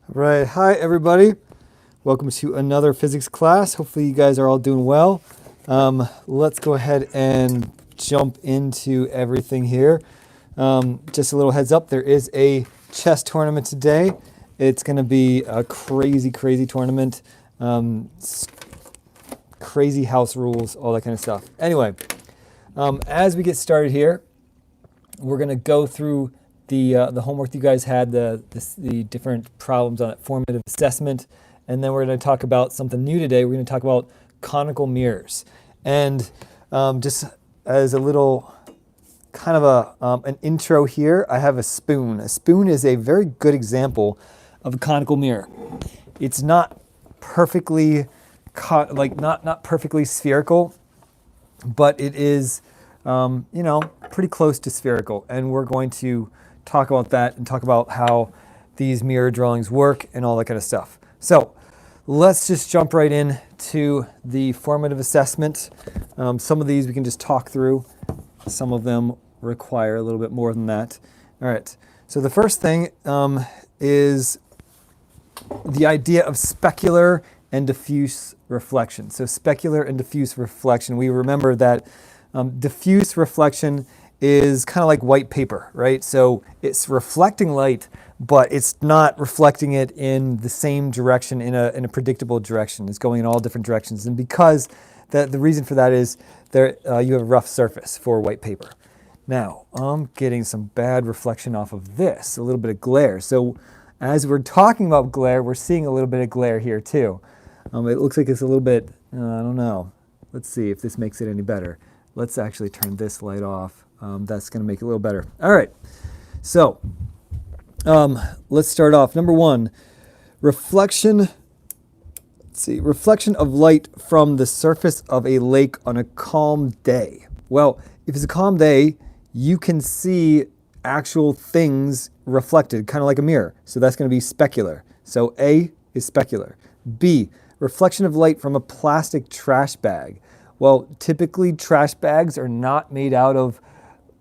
Right. Hi, everybody. Welcome to another physics class. Hopefully you guys are all doing well. Let's go ahead and jump into everything here. Just a little heads up, there is a chess tournament today. It's going to be a crazy, crazy tournament. Crazy house rules, all that kind of stuff. Anyway, as we get started here, we're going to go through the homework you guys had, the different problems on it, formative assessment, and then we're going to talk about something new today. We're going to talk about conical mirrors. And just as a little kind of an intro here, I have a spoon. A spoon is a very good example of a conical mirror. It's not perfectly not perfectly spherical, but it is pretty close to spherical, and we're going to talk about that and talk about how these mirror drawings work and all that kind of stuff. So let's just jump right in to the formative assessment. Some of these we can just talk through. Some of them require a little bit more than that. All right, so the first thing is the idea of specular and diffuse reflection. So specular and diffuse reflection, we remember that diffuse reflection is kind of like white paper, right? So it's reflecting light, but it's not reflecting it in the same direction, in a predictable direction. It's going in all different directions. And because the reason for that is you have a rough surface for white paper. Now, I'm getting some bad reflection off of this, a little bit of glare. So as we're talking about glare, we're seeing a little bit of glare here too. It looks like it's a little bit, I don't know. Let's see if this makes it any better. Let's actually turn this light off. That's going to make it a little better. All right, so let's start off. Number one, reflection. Let's see, reflection of light from the surface of a lake on a calm day. Well, if it's a calm day, you can see actual things reflected, kind of like a mirror. So that's going to be specular. So A is specular. B, reflection of light from a plastic trash bag. Well, typically trash bags are not made out of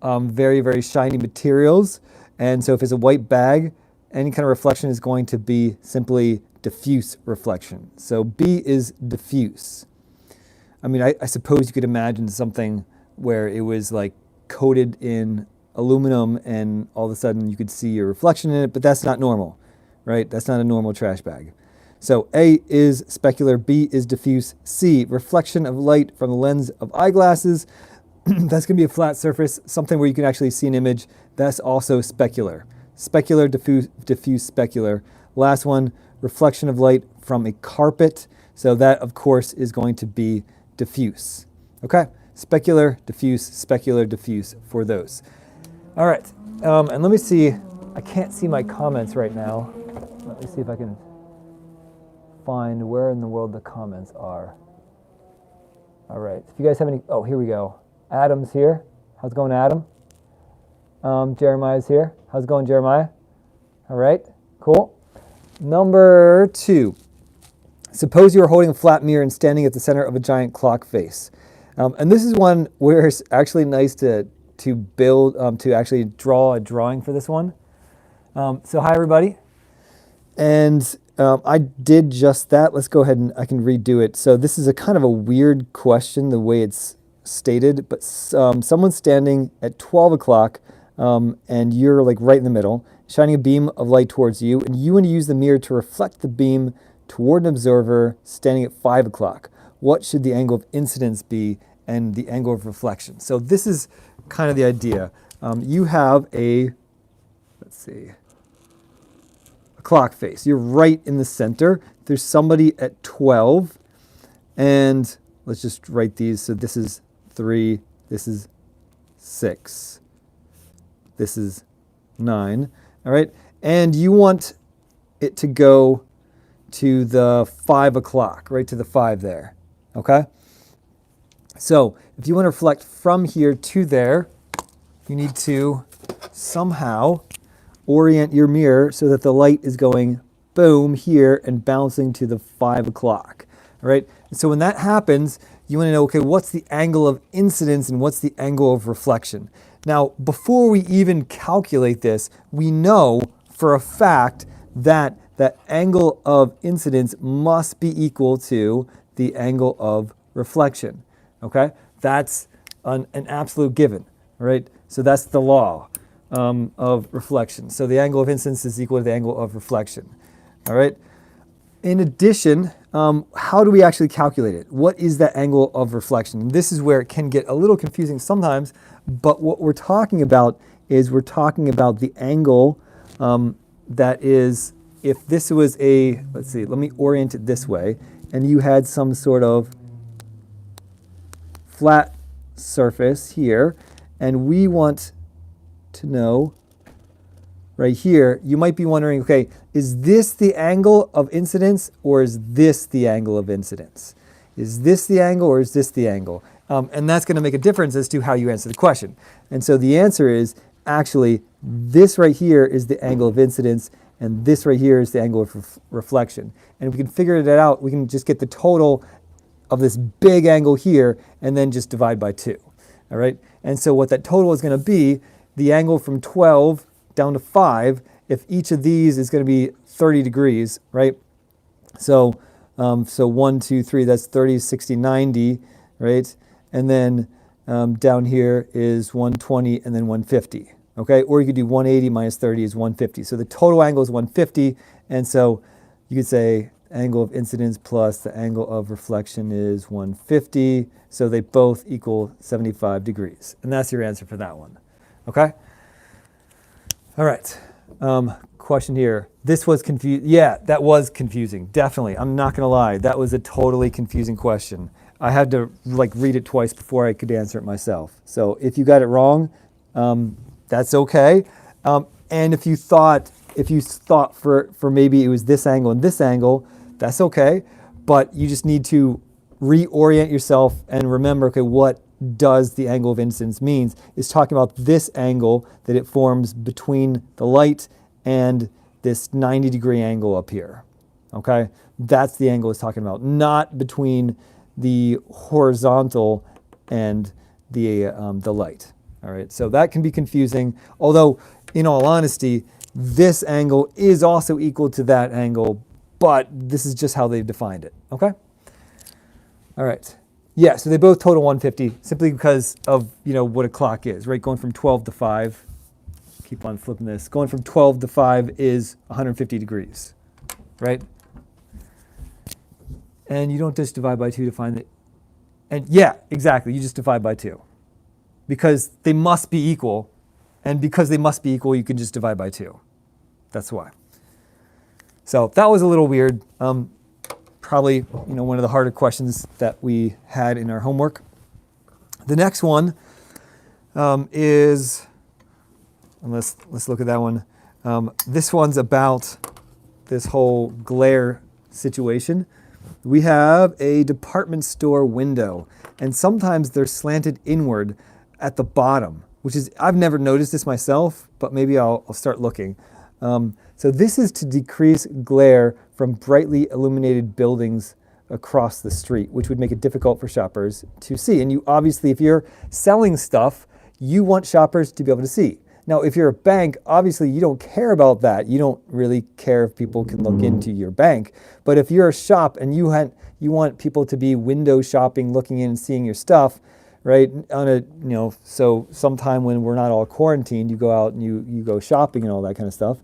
very, very shiny materials. And so if it's a white bag, any kind of reflection is going to be simply diffuse reflection. So B is diffuse. I mean, I suppose you could imagine something where it was like coated in aluminum and all of a sudden you could see your reflection in it, but that's not normal, right? That's not a normal trash bag. So A is specular, B is diffuse, C, reflection of light from the lens of eyeglasses. That's going to be a flat surface, something where you can actually see an image. That's also specular. Specular, diffuse, specular. Last one, reflection of light from a carpet. So that, of course, is going to be diffuse. Okay? Specular, diffuse for those. All right. And let me see. I can't see my comments right now. Let me see if I can find where in the world the comments are. All right. If you guys have any, oh, here we go. Adam's here. How's it going, Adam? Jeremiah's here. How's it going, Jeremiah? All right, cool. Number two. Suppose you are holding a flat mirror and standing at the center of a giant clock face. And this is one where it's actually nice to build, to actually draw a drawing for this one. So hi, everybody. And I did just that. Let's go ahead and I can redo it. So this is a kind of a weird question, the way it's stated, but someone's standing at 12 o'clock and you're like right in the middle, shining a beam of light towards you, and you want to use the mirror to reflect the beam toward an observer standing at 5 o'clock. What should the angle of incidence be and the angle of reflection? So this is kind of the idea. You have let's see, a clock face. You're right in the center. There's somebody at 12, and let's just write these. So this is 3, this is 6, this is 9, all right? And you want it to go to the 5 o'clock, right to the 5 there, okay? So if you want to reflect from here to there, you need to somehow orient your mirror so that the light is going boom here and bouncing to the 5 o'clock, all right? And so when that happens, you want to know, okay, what's the angle of incidence and what's the angle of reflection? Now, before we even calculate this, we know for a fact that that angle of incidence must be equal to the angle of reflection. Okay? That's an absolute given, right? So that's the law of reflection. So the angle of incidence is equal to the angle of reflection. All right? In addition, how do we actually calculate it? What is that angle of reflection? And this is where it can get a little confusing sometimes, but what we're talking about is we're talking about the angle that is, if this was a, let's see, let me orient it this way, and you had some sort of flat surface here, and we want to know right here, you might be wondering, okay, is this the angle of incidence or is this the angle of incidence? Is this the angle or is this the angle? And that's going to make a difference as to how you answer the question. And so the answer is actually this right here is the angle of incidence and this right here is the angle of reflection. And if we can figure that out, we can just get the total of this big angle here and then just divide by 2. All right? And so what that total is going to be, the angle from 12 down to 5, if each of these is going to be 30 degrees, right? So 1, 2, 3, that's 30, 60, 90, right? And then down here is 120 and then 150, okay? Or you could do 180 minus 30 is 150. So the total angle is 150, and so you could say angle of incidence plus the angle of reflection is 150, so they both equal 75 degrees. And that's your answer for that one, okay? All right, question here. This was confusing. Yeah, that was confusing, definitely. I'm not gonna lie, that was a totally confusing question. I had to read it twice before I could answer it myself. So if you got it wrong, that's okay. And if you thought for maybe it was this angle and this angle, that's okay. But you just need to reorient yourself and remember, okay, what does the angle of incidence means? It's talking about this angle that it forms between the light and this 90-degree angle up here. Okay, that's the angle it's talking about, not between the horizontal and the light. All right, so that can be confusing. Although, in all honesty, this angle is also equal to that angle, but this is just how they've defined it. Okay. All right. Yeah, so they both total 150 simply because of what a clock is, right? Going from 12 to 5. Keep on flipping this. Going from 12 to 5 is 150 degrees, right? And you don't just divide by 2 to find it. And yeah, exactly. You just divide by 2 because they must be equal. And because they must be equal, you can just divide by 2. That's why. So that was a little weird. Probably one of the harder questions that we had in our homework. The next one is, and let's look at that one. This one's about this whole glare situation. We have a department store window, and sometimes they're slanted inward at the bottom, which is, I've never noticed this myself, but maybe I'll start looking. So this is to decrease glare from brightly illuminated buildings across the street, which would make it difficult for shoppers to see. And you obviously, if you're selling stuff, you want shoppers to be able to see. Now, if you're a bank, obviously you don't care about that. You don't really care if people can look into your bank. But if you're a shop and you want people to be window shopping, looking in and seeing your stuff, right? So sometime when we're not all quarantined, you go out and you go shopping and all that kind of stuff.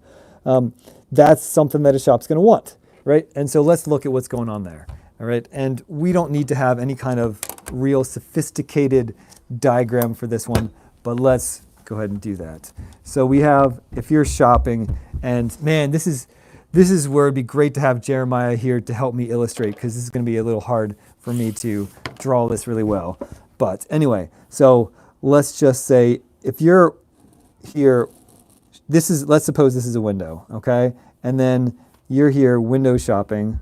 That's something that a shop's going to want, right? And so let's look at what's going on there, all right? And we don't need to have any kind of real sophisticated diagram for this one, but let's go ahead and do that. So we have, if you're shopping, and man, this is where it'd be great to have Jeremiah here to help me illustrate, because this is going to be a little hard for me to draw this really well. But anyway, so let's just say if you're here, let's suppose this is a window, okay? And then you're here window shopping.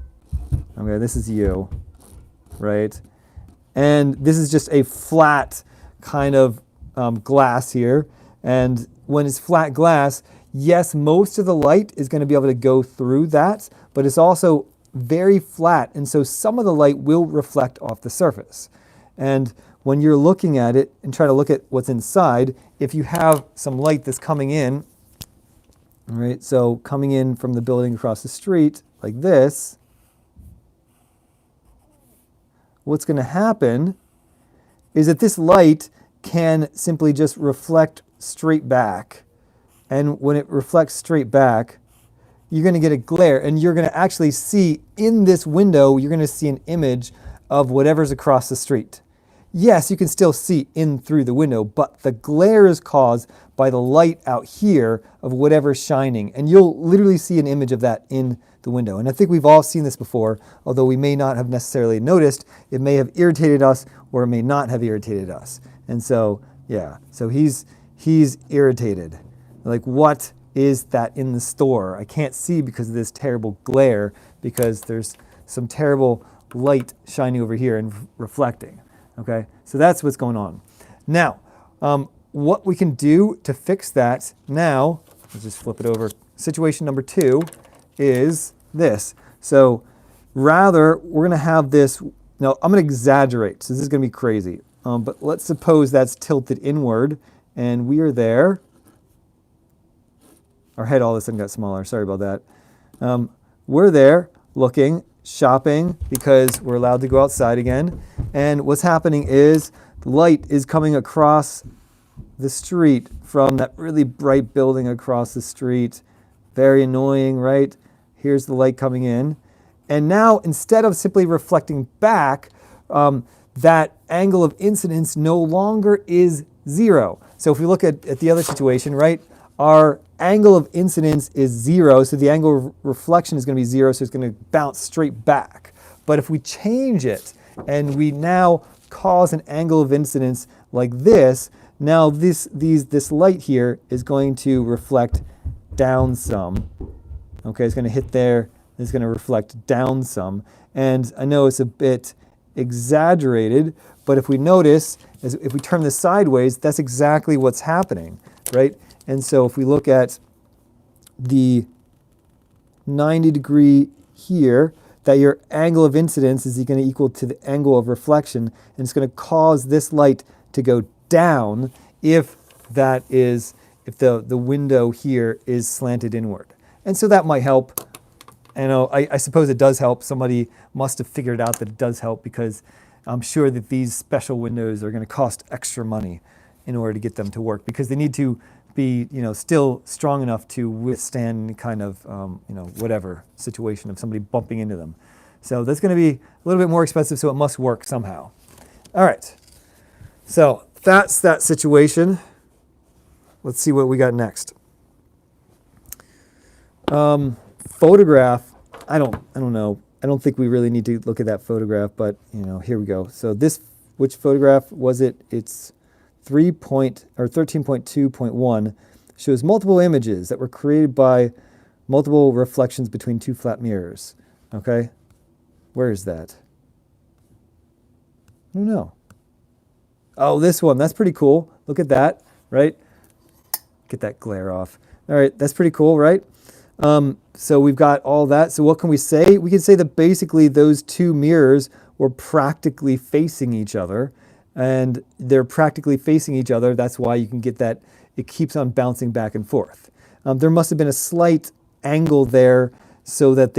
Okay, this is you, right? And this is just a flat kind of glass here. And when it's flat glass, yes, most of the light is going to be able to go through that, but it's also very flat. And so some of the light will reflect off the surface. And when you're looking at it and try to look at what's inside, if you have some light that's coming in, All right, so coming in from the building across the street like this, what's going to happen is that this light can simply just reflect straight back. And when it reflects straight back, you're going to get a glare, and you're going to actually see in this window, you're going to see an image of whatever's across the street. Yes, you can still see in through the window, but the glare is caused by the light out here of whatever's shining, and you'll literally see an image of that in the window. And I think we've all seen this before, although we may not have necessarily noticed. It may have irritated us, or it may not have irritated us. And so, yeah, so he's irritated. Like, what is that in the store? I can't see because of this terrible glare, because there's some terrible light shining over here and reflecting. Okay, so that's what's going on. Now, what we can do to fix that now, let's just flip it over. Situation number 2 is this. So rather, we're going to have this. Now, I'm going to exaggerate, so this is going to be crazy. But let's suppose that's tilted inward, and we are there. Our head all of a sudden got smaller. Sorry about that. We're there looking, shopping, because we're allowed to go outside again. And what's happening is the light is coming across the street from that really bright building across the street. Very annoying, right? Here's the light coming in. And now, instead of simply reflecting back, that angle of incidence no longer is 0. So if we look at the other situation, right, our angle of incidence is 0, so the angle of reflection is going to be 0, so it's going to bounce straight back. But if we change it and we now cause an angle of incidence like this, now this light here is going to reflect down some. Okay, it's going to hit there, it's going to reflect down some. And I know it's a bit exaggerated, but if we notice, if we turn this sideways, that's exactly what's happening, right? And so if we look at the 90 degree here, that your angle of incidence is going to equal to the angle of reflection, and it's going to cause this light to go down if the window here is slanted inward. And so that might help. I suppose it does help. Somebody must have figured out that it does help, because I'm sure that these special windows are going to cost extra money in order to get them to work, because they need to be, still strong enough to withstand any kind of, whatever situation of somebody bumping into them. So that's going to be a little bit more expensive, so it must work somehow. All right. So that's that situation. Let's see what we got next. Photograph. I don't know. I don't think we really need to look at that photograph, but here we go. So which photograph was it? It's 13.2.1 shows multiple images that were created by multiple reflections between 2 flat mirrors. Okay, where is that? I don't know. Oh, this one. That's pretty cool. Look at that, right? Get that glare off. All right, that's pretty cool, right? So we've got all that. So what can we say? We can say that basically those 2 mirrors were practically facing each other. And they're practically facing each other. That's why you can get that. It keeps on bouncing back and forth. There must have been a slight angle there so that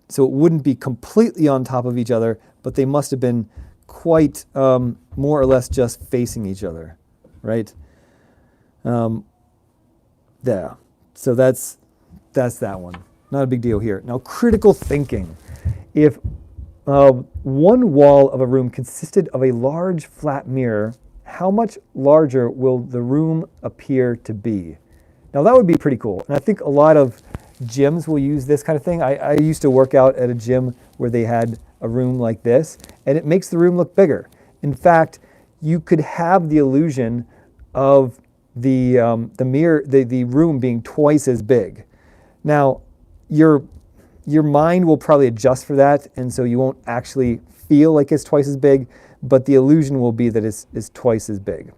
so it wouldn't be completely on top of each other, but they must have been quite more or less just facing each other, right? There. So that's that one. Not a big deal here. Now, critical thinking. If one wall of a room consisted of a large flat mirror, how much larger will the room appear to be? Now that would be pretty cool. And I think a lot of gyms will use this kind of thing. I used to work out at a gym where they had a room like this, and it makes the room look bigger. In fact, you could have the illusion of the mirror, the room being twice as big. Now, your mind will probably adjust for that, and so you won't actually feel like it's twice as big, but the illusion will be that it's twice as big.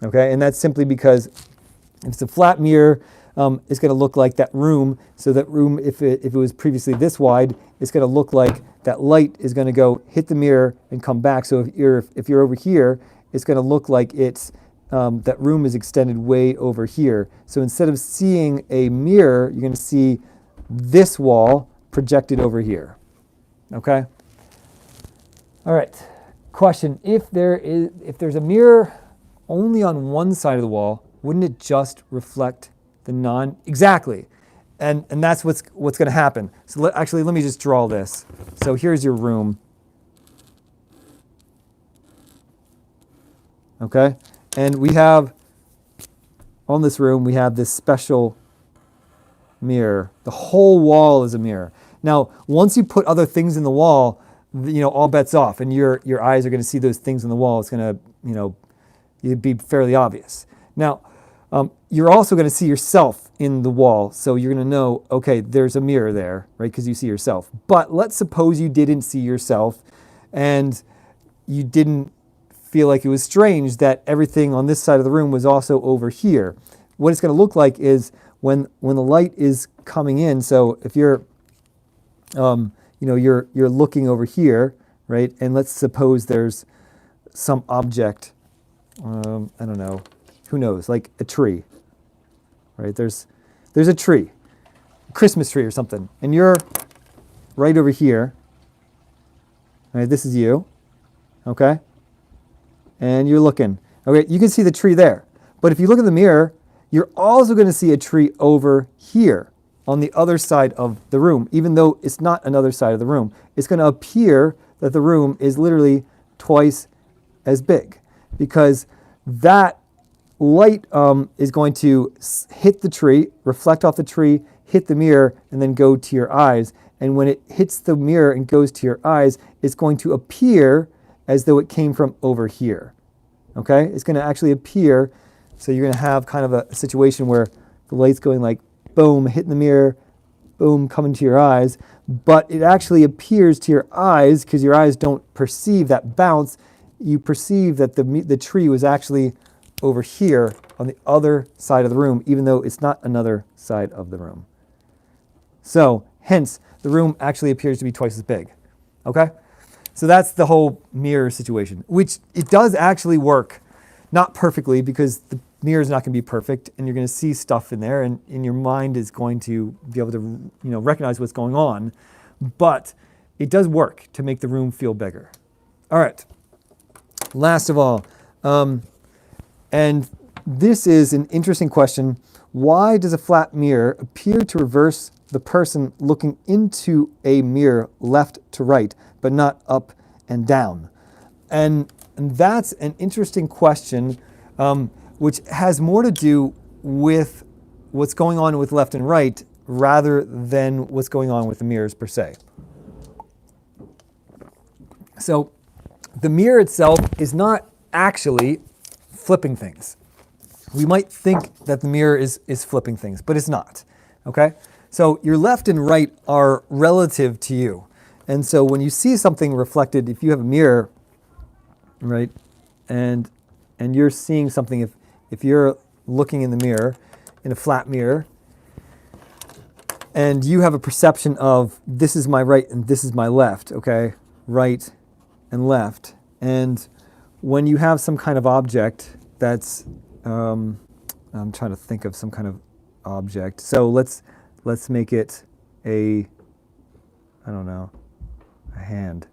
Okay, and that's simply because if it's a flat mirror, it's going to look like that room. So that room, if it was previously this wide, it's going to look like that light is going to go hit the mirror and come back. So if you're over here, it's going to look like it's that room is extended way over here. So instead of seeing a mirror, you're going to see this wall projected over here. Okay? All right. Question, if there's a mirror only on one side of the wall, wouldn't it just reflect the exactly. And that's what's going to happen. So actually, let me just draw this. So here's your room. Okay? And we have, on this room, we have this special mirror. The whole wall is a mirror. Now, once you put other things in the wall, all bets off, and your eyes are going to see those things in the wall. It's going to, it'd be fairly obvious. Now, you're also going to see yourself in the wall, so you're going to know, okay, there's a mirror there, right, because you see yourself. But let's suppose you didn't see yourself, and you didn't feel like it was strange that everything on this side of the room was also over here. What it's going to look like is when the light is coming in, so if you're you're looking over here, right? And let's suppose there's some object, I don't know, who knows, like a tree, right? There's a tree, a Christmas tree or something, and you're right over here, right? This is you, okay? And you're looking, okay? You can see the tree there, but if you look in the mirror, you're also going to see a tree over here on the other side of the room, even though it's not another side of the room. It's going to appear that the room is literally twice as big because that light is going to hit the tree, reflect off the tree, hit the mirror, and then go to your eyes. And when it hits the mirror and goes to your eyes, it's going to appear as though it came from over here. Okay? It's going to actually appear, so you're going to have kind of a situation where the light's going like boom, hitting the mirror, boom, coming to your eyes, but it actually appears to your eyes because your eyes don't perceive that bounce. You perceive that the tree was actually over here on the other side of the room, even though it's not another side of the room. So, hence, the room actually appears to be twice as big. Okay? So that's the whole mirror situation, which it does actually work. Not perfectly, because the mirror is not going to be perfect, and you're going to see stuff in there, and your mind is going to be able to recognize what's going on. But it does work to make the room feel bigger. All right. Last of all, and this is an interesting question. Why does a flat mirror appear to reverse the person looking into a mirror left to right, but not up and down? And that's an interesting question, which has more to do with what's going on with left and right rather than what's going on with the mirrors per se. So the mirror itself is not actually flipping things. We might think that the mirror is flipping things, but it's not. Okay? So your left and right are relative to you. And so when you see something reflected, if you have a mirror, right, and you're seeing something, if you're looking in the mirror, in a flat mirror, and you have a perception of this is my right and this is my left, okay, right and left, and when you have some kind of object that's, I'm trying to think of some kind of object, so let's make it a, I don't know, a hand.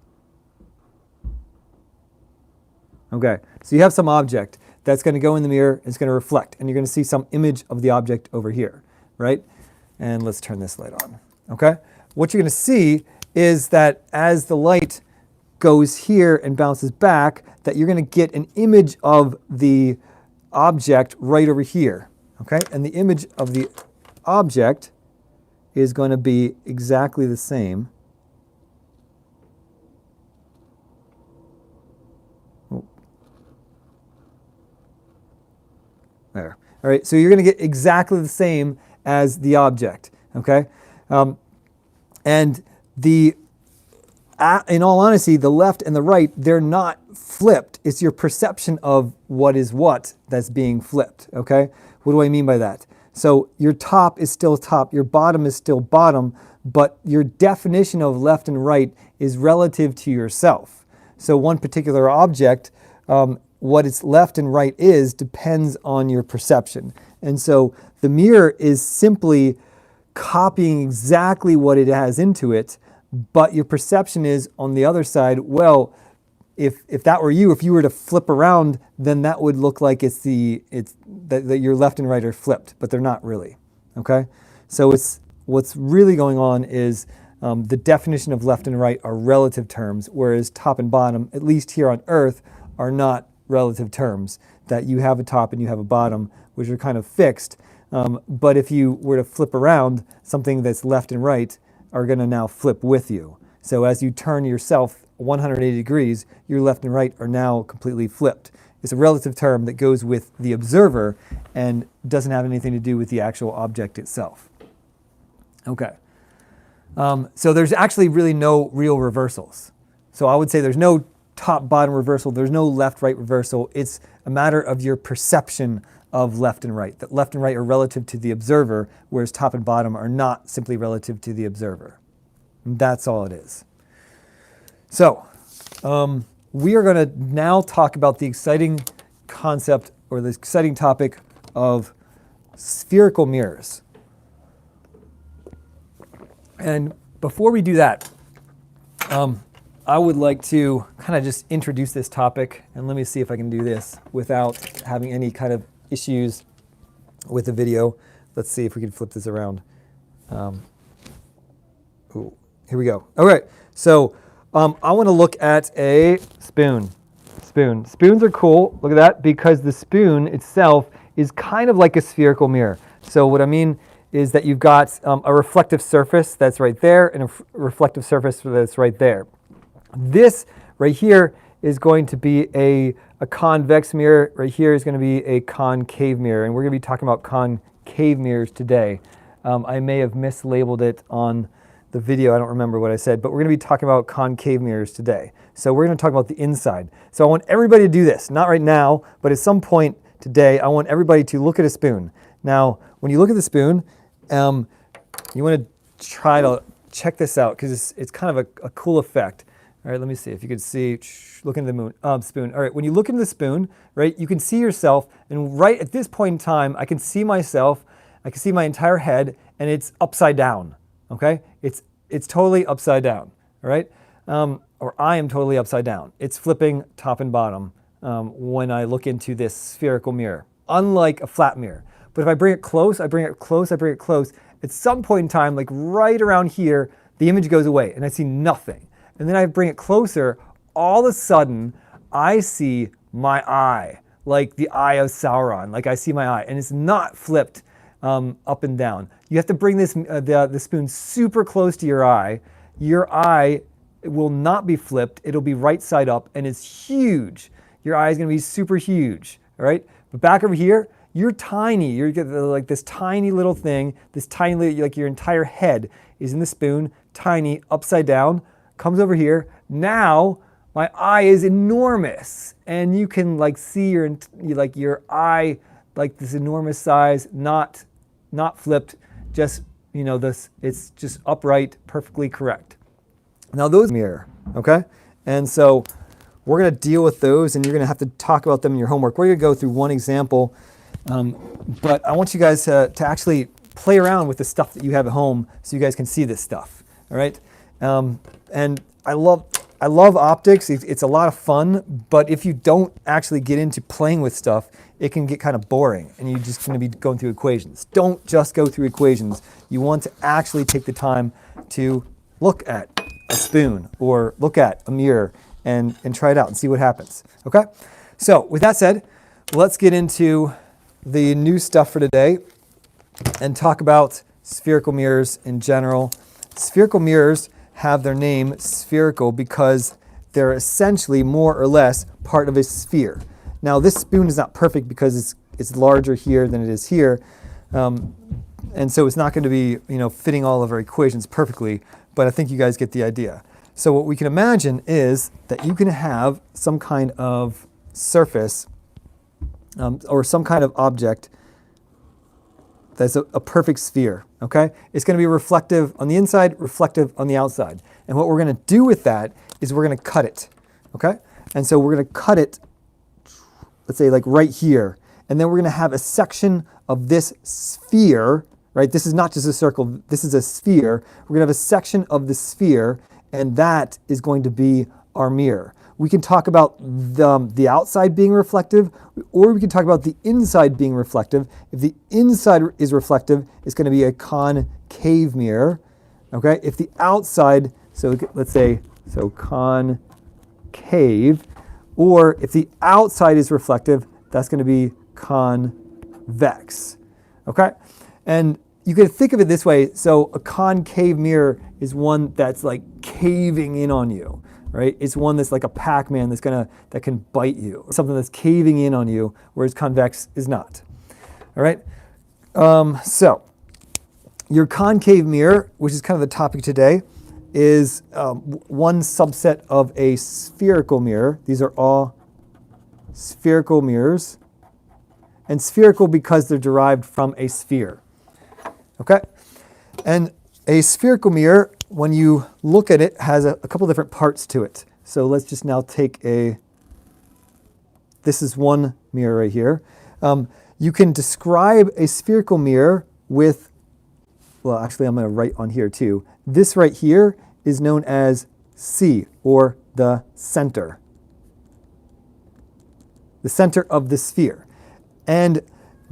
Okay, so you have some object that's going to go in the mirror, it's going to reflect, and you're going to see some image of the object over here, right? And let's turn this light on, okay? What you're going to see is that as the light goes here and bounces back, that you're going to get an image of the object right over here, okay? And the image of the object is going to be exactly the same. There. All right, so you're going to get exactly the same as the object, okay? And in all honesty, the left and the right, they're not flipped. It's your perception of what is what that's being flipped, okay? What do I mean by that? So your top is still top, your bottom is still bottom, but your definition of left and right is relative to yourself. So one particular object what its left and right is depends on your perception. And so the mirror is simply copying exactly what it has into it, but your perception is on the other side, well, if that were you, if you were to flip around, then that would look like that your left and right are flipped, but they're not really, okay? So what's really going on is the definition of left and right are relative terms, whereas top and bottom, at least here on Earth, are not relative terms, that you have a top and you have a bottom, which are kind of fixed. But if you were to flip around, something that's left and right are going to now flip with you. So as you turn yourself 180 degrees, your left and right are now completely flipped. It's a relative term that goes with the observer and doesn't have anything to do with the actual object itself. Okay. So there's actually really no real reversals. So I would say there's no top-bottom reversal, there's no left-right reversal. It's a matter of your perception of left and right. That left and right are relative to the observer, whereas top and bottom are not simply relative to the observer. And that's all it is. So we are going to now talk about the exciting concept or the exciting topic of spherical mirrors. And before we do that, I would like to kind of just introduce this topic, and let me see if I can do this without having any kind of issues with the video. Let's see if we can flip this around. Ooh, here we go. All right, so I want to look at a spoon. Spoons are cool, look at that, because the spoon itself is kind of like a spherical mirror. So what I mean is that you've got a reflective surface that's right there and a reflective surface that's right there. This right here is going to be a convex mirror. Right here is going to be a concave mirror, and we're going to be talking about concave mirrors today. I may have mislabeled it on the video. I don't remember what I said, but we're going to be talking about concave mirrors today. So we're going to talk about the inside. So I want everybody to do this, not right now, but at some point today, I want everybody to look at a spoon. Now, when you look at the spoon, you want to try to check this out because it's kind of a cool effect. All right, let me see if you can see, look into the spoon. All right, when you look into the spoon, right, you can see yourself, and right at this point in time, I can see myself, I can see my entire head, and it's upside down, okay? It's totally upside down, all right? Or I am totally upside down. It's flipping top and bottom when I look into this spherical mirror, unlike a flat mirror. But if I bring it close, I bring it close, at some point in time, like right around here, the image goes away, and I see nothing. And then I bring it closer, all of a sudden, I see my eye, like the eye of Sauron, like I see my eye, and it's not flipped up and down. You have to bring this the spoon super close to your eye. Your eye will not be flipped, it'll be right side up, and it's huge. Your eye is gonna be super huge, all right? But back over here, you're tiny, you're like this tiny little thing, this tiny, like your entire head is in the spoon, tiny, upside down, comes over here. Now my eye is enormous, and you can like see your eye like this enormous size, not flipped, just it's just upright, perfectly correct. Now those mirror, okay, and so we're going to deal with those, and you're going to have to talk about them in your homework. We're going to go through one example, but I want you guys to actually play around with the stuff that you have at home, so you guys can see this stuff. All right. And I love optics. It's a lot of fun, but if you don't actually get into playing with stuff, it can get kind of boring, and you're just going to be going through equations. Don't just go through equations. You want to actually take the time to look at a spoon or look at a mirror and try it out and see what happens. Okay? So with that said, let's get into the new stuff for today and talk about spherical mirrors in general. Spherical mirrors have their name spherical because they're essentially more or less part of a sphere. Now this spoon is not perfect because it's larger here than it is here, and so it's not going to be fitting all of our equations perfectly, but I think you guys get the idea. So what we can imagine is that you can have some kind of surface or some kind of object that's a perfect sphere, okay? It's going to be reflective on the inside, reflective on the outside. And what we're going to do with that is we're going to cut it, okay? And so we're going to cut it let's say like right here. And then we're going to have a section of this sphere, right? This is not just a circle, this is a sphere. We're going to have a section of the sphere, and that is going to be our mirror. We can talk about the outside being reflective, or we can talk about the inside being reflective. If the inside is reflective, it's going to be a concave mirror. Okay? If the outside, so let's say, so concave, or if the outside is reflective, that's going to be convex. Okay? And you can think of it this way. So a concave mirror is one that's like caving in on you. Right? It's one that's like a Pac-Man that can bite you, something that's caving in on you, whereas convex is not. All right. So your concave mirror, which is kind of the topic today, is one subset of a spherical mirror. These are all spherical mirrors, and spherical because they're derived from a sphere. Okay, and a spherical mirror, when you look at it, has a couple different parts to it. So let's just now take this is one mirror right here. You can describe a spherical mirror with, well, actually I'm going to write on here too. This right here is known as C, or the center. The center of the sphere. And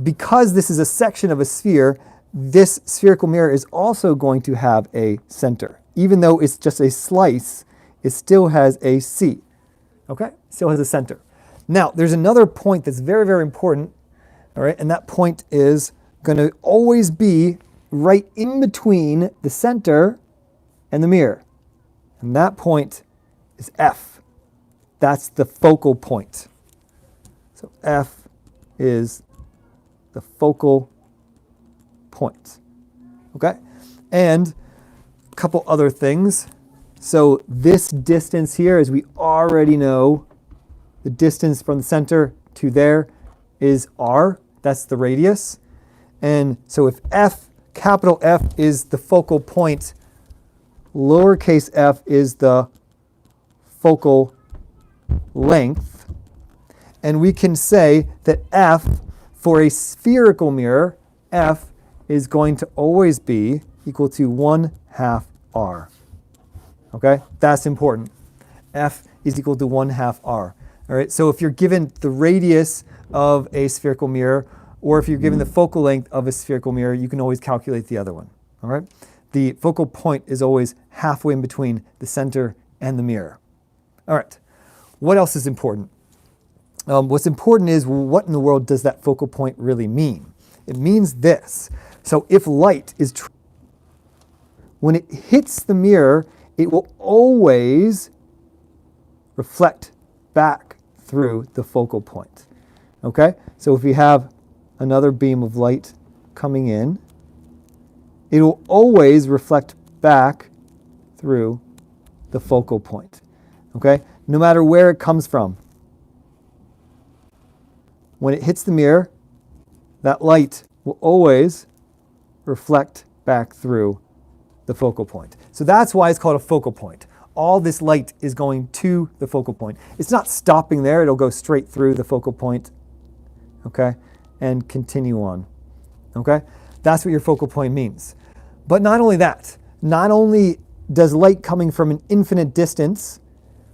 because this is a section of a sphere, this spherical mirror is also going to have a center. Even though it's just a slice, it still has a C. Okay? Still has a center. Now, there's another point that's very, very important. All right? And that point is going to always be right in between the center and the mirror. And that point is F. That's the focal point. So F is the focal point. Okay? And a couple other things. So this distance here, as we already know, the distance from the center to there is R. That's the radius. And so if F, capital F, is the focal point, lowercase f is the focal length. And we can say that F, for a spherical mirror, F is going to always be equal to 1/2 R. Okay, that's important. F is equal to 1/2 R. All right, so if you're given the radius of a spherical mirror, or if you're given the focal length of a spherical mirror, you can always calculate the other one. All right, the focal point is always halfway in between the center and the mirror. All right, what else is important? What's important is, what in the world does that focal point really mean? It means this. So if light is, when it hits the mirror, it will always reflect back through the focal point. Okay? So if we have another beam of light coming in, it will always reflect back through the focal point. Okay? No matter where it comes from. When it hits the mirror, that light will always reflect back through the focal point. So that's why it's called a focal point. All this light is going to the focal point. It's not stopping there. It'll go straight through the focal point, okay, and continue on, okay? That's what your focal point means. But not only that, not only does light coming from an infinite distance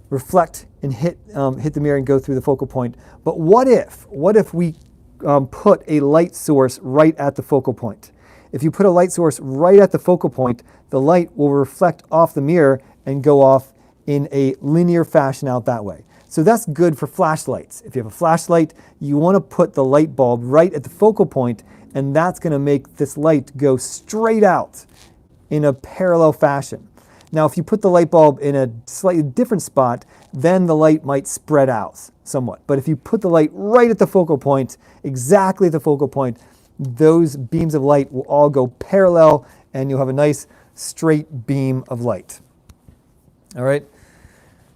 reflect and hit the mirror and go through the focal point, but what if we put a light source right at the focal point? If you put a light source right at the focal point, the light will reflect off the mirror and go off in a linear fashion out that way. So that's good for flashlights. If you have a flashlight, you want to put the light bulb right at the focal point, and that's going to make this light go straight out in a parallel fashion. Now, if you put the light bulb in a slightly different spot, then the light might spread out somewhat. But if you put the light right at the focal point, exactly at the focal point, those beams of light will all go parallel, and you'll have a nice straight beam of light. All right.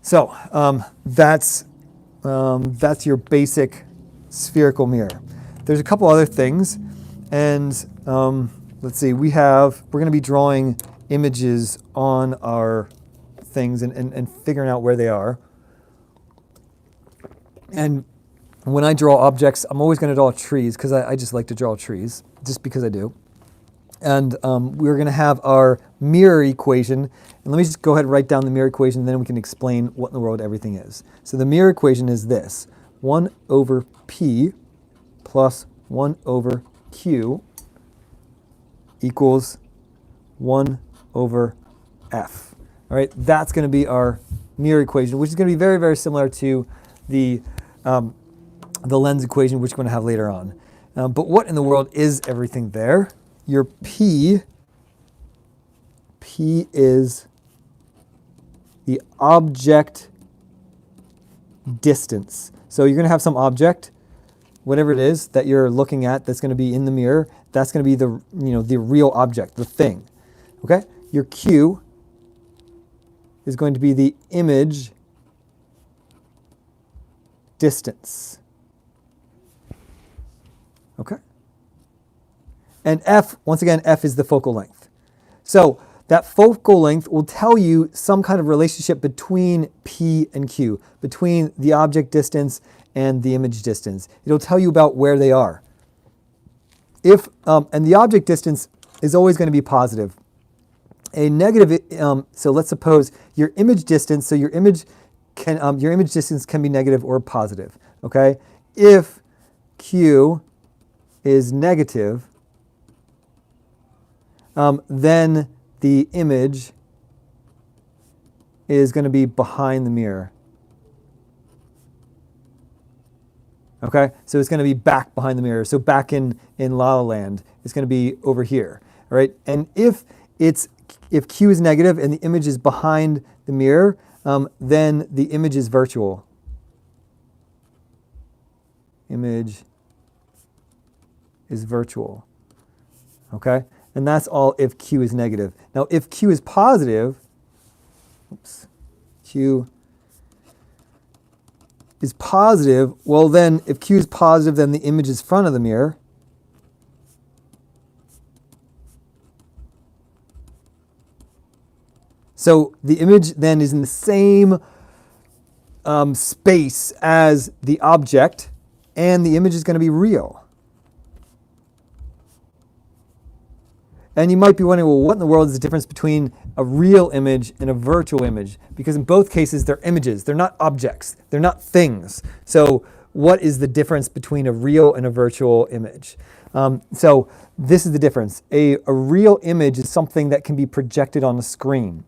So that's your basic spherical mirror. There's a couple other things, and let's see. We're going to be drawing images on our things and figuring out where they are. And when I draw objects, I'm always going to draw trees because I just like to draw trees, just because I do. And we're going to have our mirror equation. And let me just go ahead and write down the mirror equation, and then we can explain what in the world everything is. So the mirror equation is this: 1 over P plus 1 over Q equals 1 over F. All right, that's going to be our mirror equation, which is going to be very, very similar to the lens equation, which we're going to have later on. But what in the world is everything there? Your P is the object distance. So you're going to have some object, whatever it is that you're looking at, that's going to be in the mirror. That's going to be the the real object, the thing. Okay? Your Q is going to be the image distance. Okay? And F, once again, F is the focal length. So that focal length will tell you some kind of relationship between P and Q, between the object distance and the image distance. It'll tell you about where they are. And the object distance is always going to be positive. A negative, so let's suppose your image distance, so your image distance can be negative or positive. Okay? If Q is negative, then the image is going to be behind the mirror. Okay, so it's going to be back behind the mirror. So back in La La Land, it's going to be over here. All right, and if Q is negative and the image is behind the mirror, then the image is virtual. Image is virtual. Okay. And that's all if Q is negative. Now, if Q is positive, Q is positive, well then, if Q is positive, then the image is front of the mirror. So the image then is in the same space as the object, and the image is going to be real. And you might be wondering, well, what in the world is the difference between a real image and a virtual image? Because in both cases, they're images. They're not objects. They're not things. So what is the difference between a real and a virtual image? So this is the difference. A real image is something that can be projected on a screen.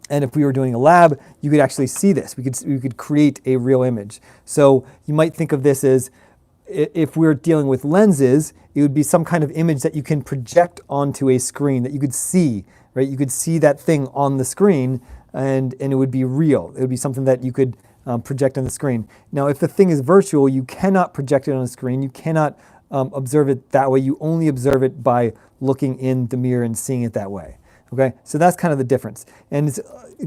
And if we were doing a lab, you could actually see this. We could create a real image. So you might think of this as, if we're dealing with lenses, it would be some kind of image that you can project onto a screen that you could see, right? You could see that thing on the screen, and it would be real. It would be something that you could project on the screen. Now, if the thing is virtual, you cannot project it on a screen. You cannot observe it that way. You only observe it by looking in the mirror and seeing it that way. Okay, so that's kind of the difference. And it's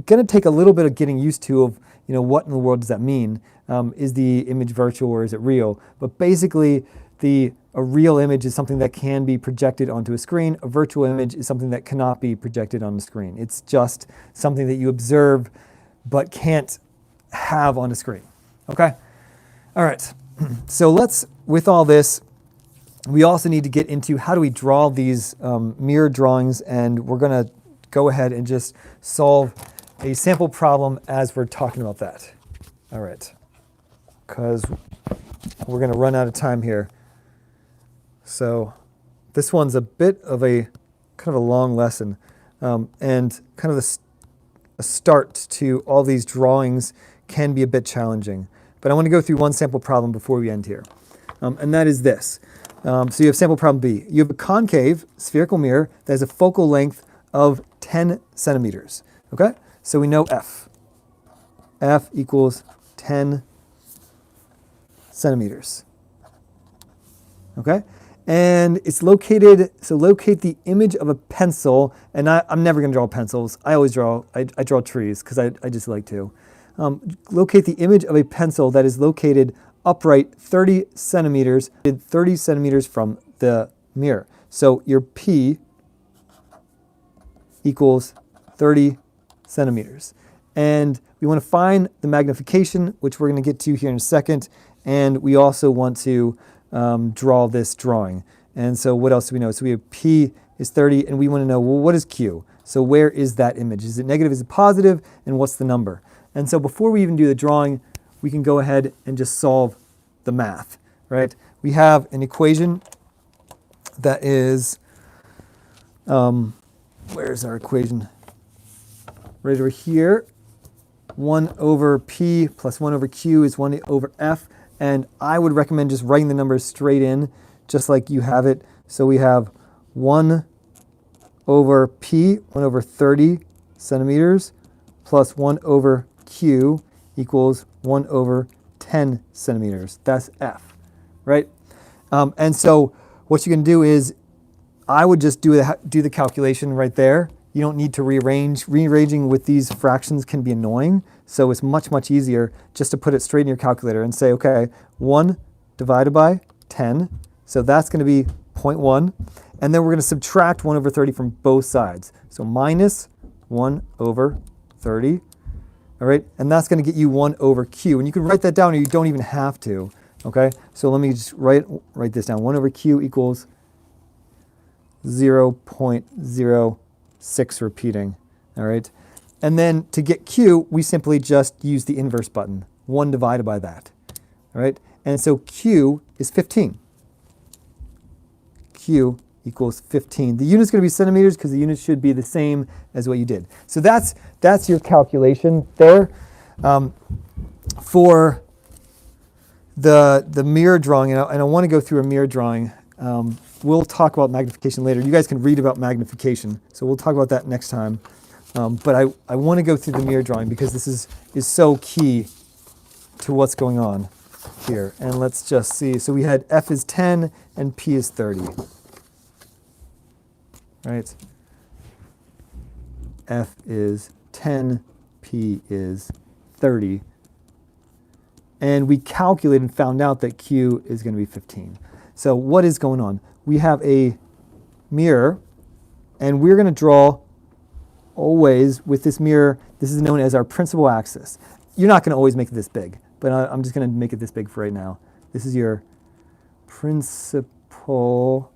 going to take a little bit of getting used to of, what in the world does that mean? Is the image virtual or is it real? But basically, a real image is something that can be projected onto a screen. A virtual image is something that cannot be projected on the screen. It's just something that you observe but can't have on a screen. Okay? All right. So with all this, we also need to get into how do we draw these mirror drawings, and we're going to go ahead and just solve a sample problem as we're talking about that. All right. Because we're going to run out of time here. So this one's a bit of a kind of a long lesson, and kind of a start to all these drawings can be a bit challenging. But I want to go through one sample problem before we end here, and that is this. So you have sample problem B. You have a concave spherical mirror that has a focal length of 10 centimeters. Okay? So we know F. F equals 10 centimeters. Okay? And it's located, so locate the image of a pencil, and I'm never going to draw pencils. I draw trees because I just like to. Locate the image of a pencil that is located upright 30 centimeters from the mirror. So your P equals 30 centimeters. And we want to find the magnification, which we're going to get to here in a second. and we also want to draw this drawing. And so what else do we know? So we have P is 30, and we want to know, well, what is Q? So where is that image? Is it negative? Is it positive? And what's the number? And so before we even do the drawing, we can go ahead and just solve the math, right? We have an equation that is, where's our equation? Right over here. 1 over P plus 1 over Q is 1 over F. And I would recommend just writing the numbers straight in, just like you have it. So we have 1 over P, 1 over 30 centimeters, plus 1 over Q equals 1 over 10 centimeters. That's F, right? And so what you can do is, I would just do the calculation right there. You don't need to rearrange. Rearranging with these fractions can be annoying. So it's much, much easier just to put it straight in your calculator and say, okay, 1 divided by 10. So that's going to be 0.1. And then we're going to subtract 1 over 30 from both sides. So minus 1 over 30. All right, and that's going to get you 1 over Q. And you can write that down, or you don't even have to. Okay, so let me just write this down. 1 over Q equals 0.06 repeating. All right, and then to get Q, we simply just use the inverse button. 1 divided by that. All right, and so Q is 15. Q equals 15. The unit's going to be centimeters because the unit should be the same as what you did. So that's your calculation there. For the mirror drawing, and I want to go through a mirror drawing. We'll talk about magnification later. You guys can read about magnification, so we'll talk about that next time. But I want to go through the mirror drawing because this is so key to what's going on here. And let's just see. So we had F is 10 and P is 30. Right? F is 10, P is 30. And we calculated and found out that Q is going to be 15. So what is going on? We have a mirror, and we're going to draw always with this mirror. This is known as our principal axis. You're not going to always make it this big, but I'm just going to make it this big for right now. This is your principal.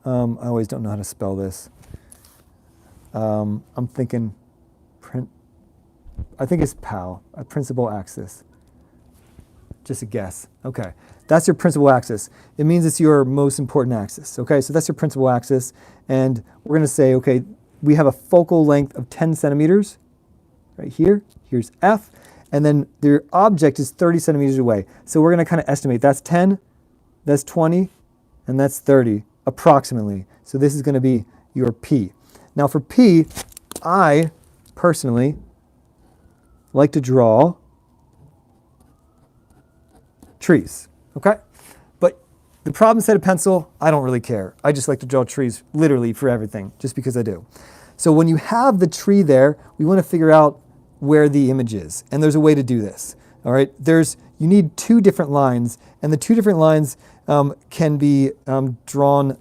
I always don't know how to spell this. I'm thinking I think it's PAL, a principal axis. Just a guess. Okay, that's your principal axis. It means it's your most important axis. Okay, so that's your principal axis. And we're going to say, okay, we have a focal length of 10 centimeters right here. Here's F. And then their object is 30 centimeters away. So we're going to kind of estimate. That's 10, that's 20, and that's 30, approximately. So this is going to be your P. Now for P, I personally like to draw trees, okay? But the problem set of pencil, I don't really care. I just like to draw trees literally for everything, just because I do. So when you have the tree there, we want to figure out where the image is. And there's a way to do this, all right? You need 2 different lines, and the 2 different lines can be drawn,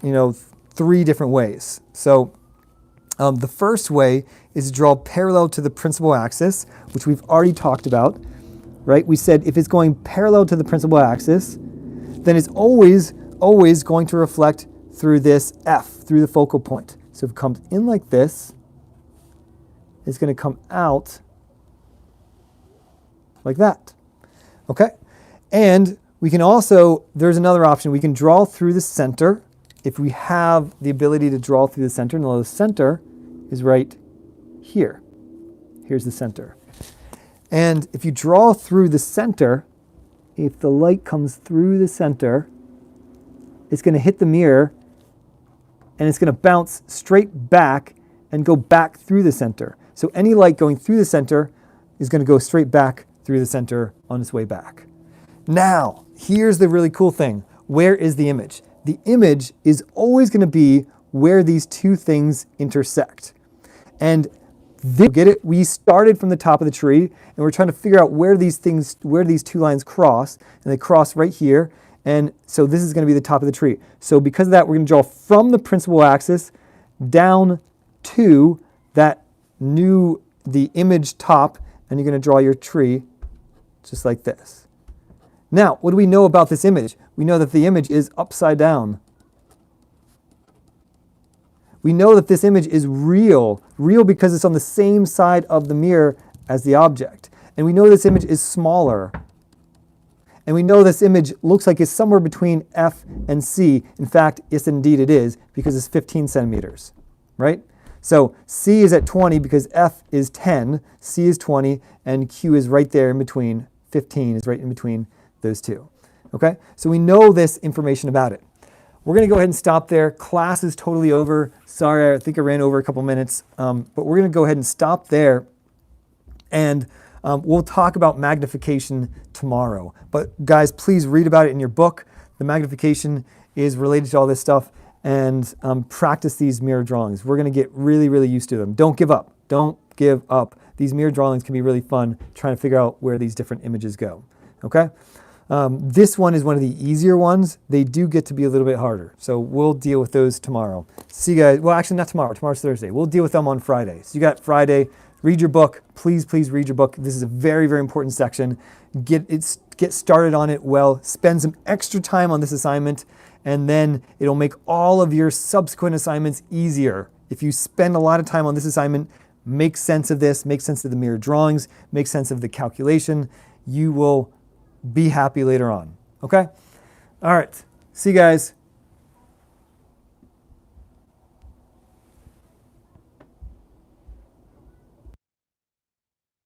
3 different ways. So the first way is to draw parallel to the principal axis, which we've already talked about, right? We said if it's going parallel to the principal axis, then it's always going to reflect through this F, through the focal point. So if it comes in like this, it's going to come out like that, okay? And we can also, there's another option. We can draw through the center if we have the ability to draw through the center. Now the center is right here. Here's the center. And if you draw through the center, if the light comes through the center, it's going to hit the mirror and it's going to bounce straight back and go back through the center. So any light going through the center is going to go straight back through the center on its way back. Now, here's the really cool thing. Where is the image? The image is always going to be where these 2 things intersect. And get it? We started from the top of the tree, and we're trying to figure out where these 2 lines cross, and they cross right here. And so this is going to be the top of the tree. So because of that, we're going to draw from the principal axis down to the image top, and you're going to draw your tree just like this. Now, what do we know about this image? We know that the image is upside down. We know that this image is real because it's on the same side of the mirror as the object. And we know this image is smaller. And we know this image looks like it's somewhere between F and C. In fact, yes, indeed it is, because it's 15 centimeters, right? So C is at 20 because F is 10, C is 20, and Q is right there in between. 15 is right in between those two. Okay? So we know this information about it. We're going to go ahead and stop there. Class is totally over. Sorry, I think I ran over a couple minutes. But we're going to go ahead and stop there. And we'll talk about magnification tomorrow. But guys, please read about it in your book. The magnification is related to all this stuff. And practice these mirror drawings. We're going to get really, really used to them. Don't give up. Don't give up. These mirror drawings can be really fun trying to figure out where these different images go. Okay? This one is one of the easier ones. They do get to be a little bit harder. So we'll deal with those tomorrow. See you guys. Well, actually not tomorrow. Tomorrow's Thursday. We'll deal with them on Friday. So you got Friday. Read your book. Please, please read your book. This is a very, very important section. Get started on it well. Spend some extra time on this assignment, and then it'll make all of your subsequent assignments easier. If you spend a lot of time on this assignment, make sense of this, make sense of the mirror drawings, make sense of the calculation, you will be happy later on. Okay? All right. See you guys.